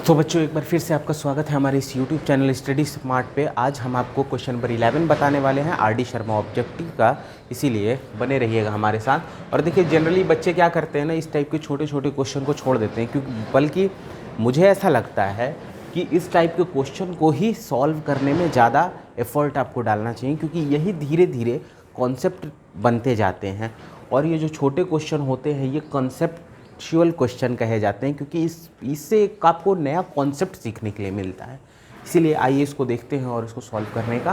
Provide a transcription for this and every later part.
तो बच्चों एक बार फिर से आपका स्वागत है हमारे इस YouTube चैनल स्टडी स्मार्ट पे। आज हम आपको क्वेश्चन नंबर 11 बताने वाले हैं आर.डी. शर्मा ऑब्जेक्टिव का, इसीलिए बने रहिएगा हमारे साथ। और देखिए जनरली बच्चे क्या करते हैं ना, इस टाइप के छोटे छोटे क्वेश्चन को छोड़ देते हैं, क्योंकि बल्कि मुझे ऐसा लगता है कि इस टाइप के क्वेश्चन को ही सॉल्व करने में ज़्यादा एफर्ट आपको डालना चाहिए, क्योंकि यही धीरे धीरे कॉन्सेप्ट बनते जाते हैं। और ये जो छोटे क्वेश्चन होते हैं ये कॉन्सेप्चुअल क्वेश्चन कहे जाते हैं, क्योंकि इससे एक आपको नया कॉन्सेप्ट सीखने के लिए मिलता है। इसीलिए आइए इसको देखते हैं और इसको सॉल्व करने का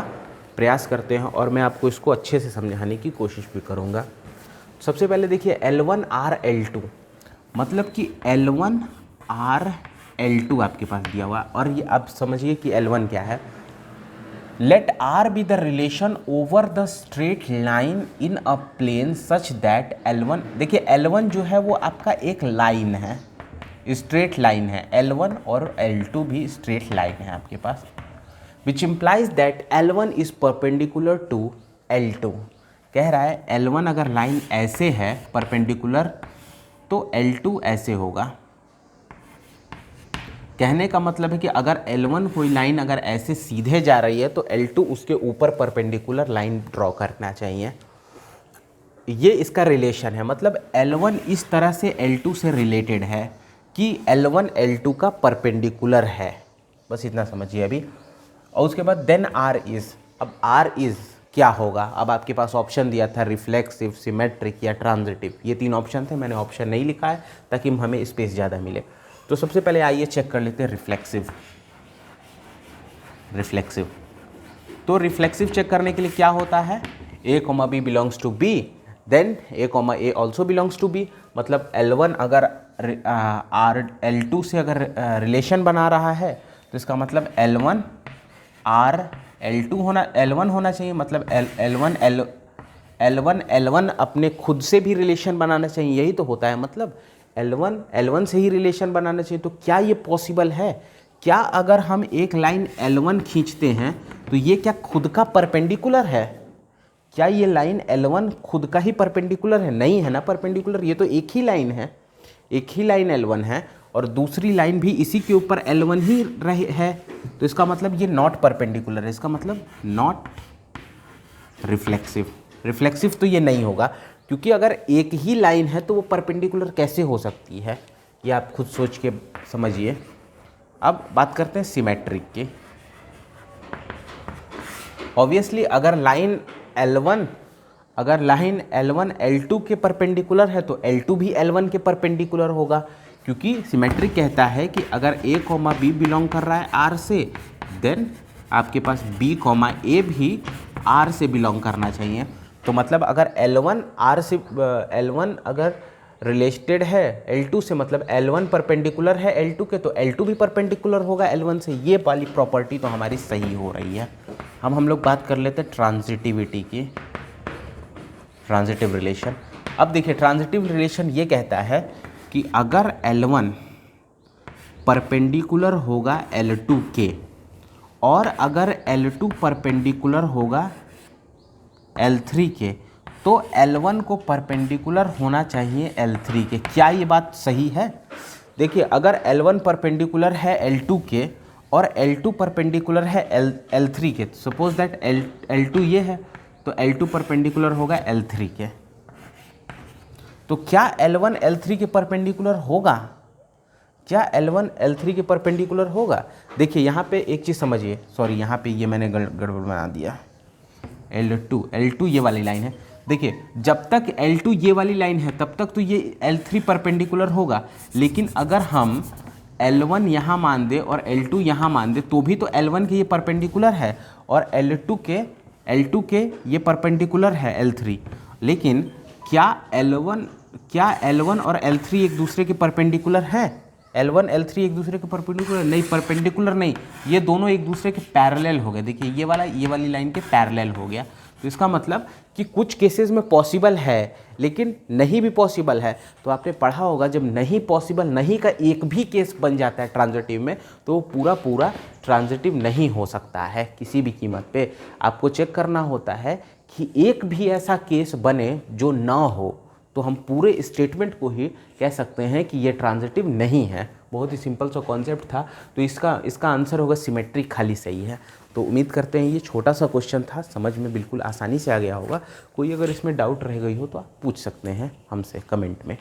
प्रयास करते हैं, और मैं आपको इसको अच्छे से समझाने की कोशिश भी करूँगा। सबसे पहले देखिए L1R L2, मतलब कि L1R L2 आपके पास दिया हुआ, और ये आप समझिए कि L1 क्या है। Let R be the relation over the straight line in a plane such that L1, देखिए L1 जो है वो आपका एक लाइन है, स्ट्रेट लाइन है। L1 और L2 भी स्ट्रेट लाइन है आपके पास, which implies that L1 is perpendicular to L2। कह रहा है L1 अगर लाइन ऐसे है परपेंडिकुलर, तो L2 ऐसे होगा। कहने का मतलब है कि अगर L1 कोई लाइन अगर ऐसे सीधे जा रही है तो L2 उसके ऊपर परपेंडिकुलर लाइन ड्रॉ करना चाहिए। ये इसका रिलेशन है, मतलब L1 इस तरह से L2 से रिलेटेड है कि L1 L2 का परपेंडिकुलर है, बस इतना समझिए अभी। और उसके बाद देन R इज़, अब R इज़ क्या होगा। अब आपके पास ऑप्शन दिया था रिफ्लेक्सिव, सिमेट्रिक या ट्रांजिटिव, ये तीन ऑप्शन थे। मैंने ऑप्शन नहीं लिखा है ताकि हमें स्पेस ज़्यादा मिले। तो सबसे पहले आइए चेक कर लेते हैं रिफ्लेक्सिव। तो रिफ्लेक्सिव चेक करने के लिए क्या होता है, A, B belongs to B, then A, also belongs to B। मतलब L1 अगर L2 से अगर रिलेशन बना रहा है तो इसका मतलब L1 L1 होना चाहिए। मतलब L1 अपने खुद से भी रिलेशन बनाना चाहिए, यही तो होता है। मतलब L1 से ही रिलेशन बनाना चाहिए। तो क्या ये पॉसिबल है? क्या अगर हम एक लाइन L1 खींचते हैं तो ये क्या खुद का परपेंडिकुलर है? क्या ये लाइन L1 खुद का ही परपेंडिकुलर है? नहीं है ना परपेंडिकुलर, ये तो एक ही लाइन है, एक ही लाइन L1 है और दूसरी लाइन भी इसी के ऊपर L1 ही है। तो इसका मतलब ये नॉट परपेंडिकुलर है, इसका मतलब नॉट रिफ्लेक्सिव तो ये नहीं होगा, क्योंकि अगर एक ही लाइन है तो वो परपेंडिकुलर कैसे हो सकती है, ये आप खुद सोच के समझिए। अब बात करते हैं सिमेट्रिक की। ऑब्वियसली अगर लाइन L1 L2 के परपेंडिकुलर है तो L2 भी L1 के परपेंडिकुलर होगा, क्योंकि सिमेट्रिक कहता है कि अगर A, B बिलोंग कर रहा है R से, देन आपके पास B, A भी R से बिलोंग करना चाहिए। तो मतलब अगर L1 अगर रिलेटेड है L2 से, मतलब L1 परपेंडिकुलर है L2 के, तो L2 भी परपेंडिकुलर होगा L1 से। ये वाली प्रॉपर्टी तो हमारी सही हो रही है। हम लोग बात कर लेते हैं ट्रांजिटिविटी की, ट्रांजिटिव रिलेशन। अब देखिए ट्रांजिटिव रिलेशन ये कहता है कि अगर L1 परपेंडिकुलर होगा L2 के, और अगर L2 परपेंडिकुलर होगा L3 के, तो L1 को परपेंडिकुलर होना चाहिए L3 के। क्या ये बात सही है? देखिए अगर L1 परपेंडिकुलर है L2 के और L2 परपेंडिकुलर है L3 के, सपोज दैट L2 ये है, तो L2 परपेंडिकुलर होगा L3 के। तो क्या L1 L3 के परपेंडिकुलर होगा? क्या L1 L3 के परपेंडिकुलर होगा? देखिए यहाँ पे एक चीज़ समझिए, सॉरी यहाँ पे ये मैंने गड़बड़ बना दिया। L2 ये वाली लाइन है। देखिए जब तक L2 ये वाली लाइन है तब तक तो ये L3 परपेंडिकुलर होगा, लेकिन अगर हम L1 यहाँ मान दे और L2 यहाँ मान दे तो भी तो L1 के ये परपेंडिकुलर है और L2 के ये परपेंडिकुलर है L3। लेकिन क्या L1 और L3 एक दूसरे के परपेंडिकुलर है? L1 L3 एक दूसरे के परपेंडिकुलर नहीं, परपेंडिकुलर नहीं, ये दोनों एक दूसरे के पैरेलल हो गए। देखिए ये वाली लाइन के पैरेलल हो गया। तो इसका मतलब कि कुछ केसेस में पॉसिबल है लेकिन नहीं भी पॉसिबल है। तो आपने पढ़ा होगा जब नहीं पॉसिबल नहीं का एक भी केस बन जाता है ट्रांजिटिव में, तो पूरा ट्रांजिटिव नहीं हो सकता है किसी भी कीमत पे। आपको चेक करना होता है कि एक भी ऐसा केस बने जो ना हो, तो हम पूरे स्टेटमेंट को ही कह सकते हैं कि ये ट्रांजिटिव नहीं है। बहुत ही सिंपल सा कॉन्सेप्ट था। तो इसका आंसर होगा सिमेट्री खाली सही है। तो उम्मीद करते हैं ये छोटा सा क्वेश्चन था, समझ में बिल्कुल आसानी से आ गया होगा। कोई अगर इसमें डाउट रह गई हो तो आप पूछ सकते हैं हमसे कमेंट में।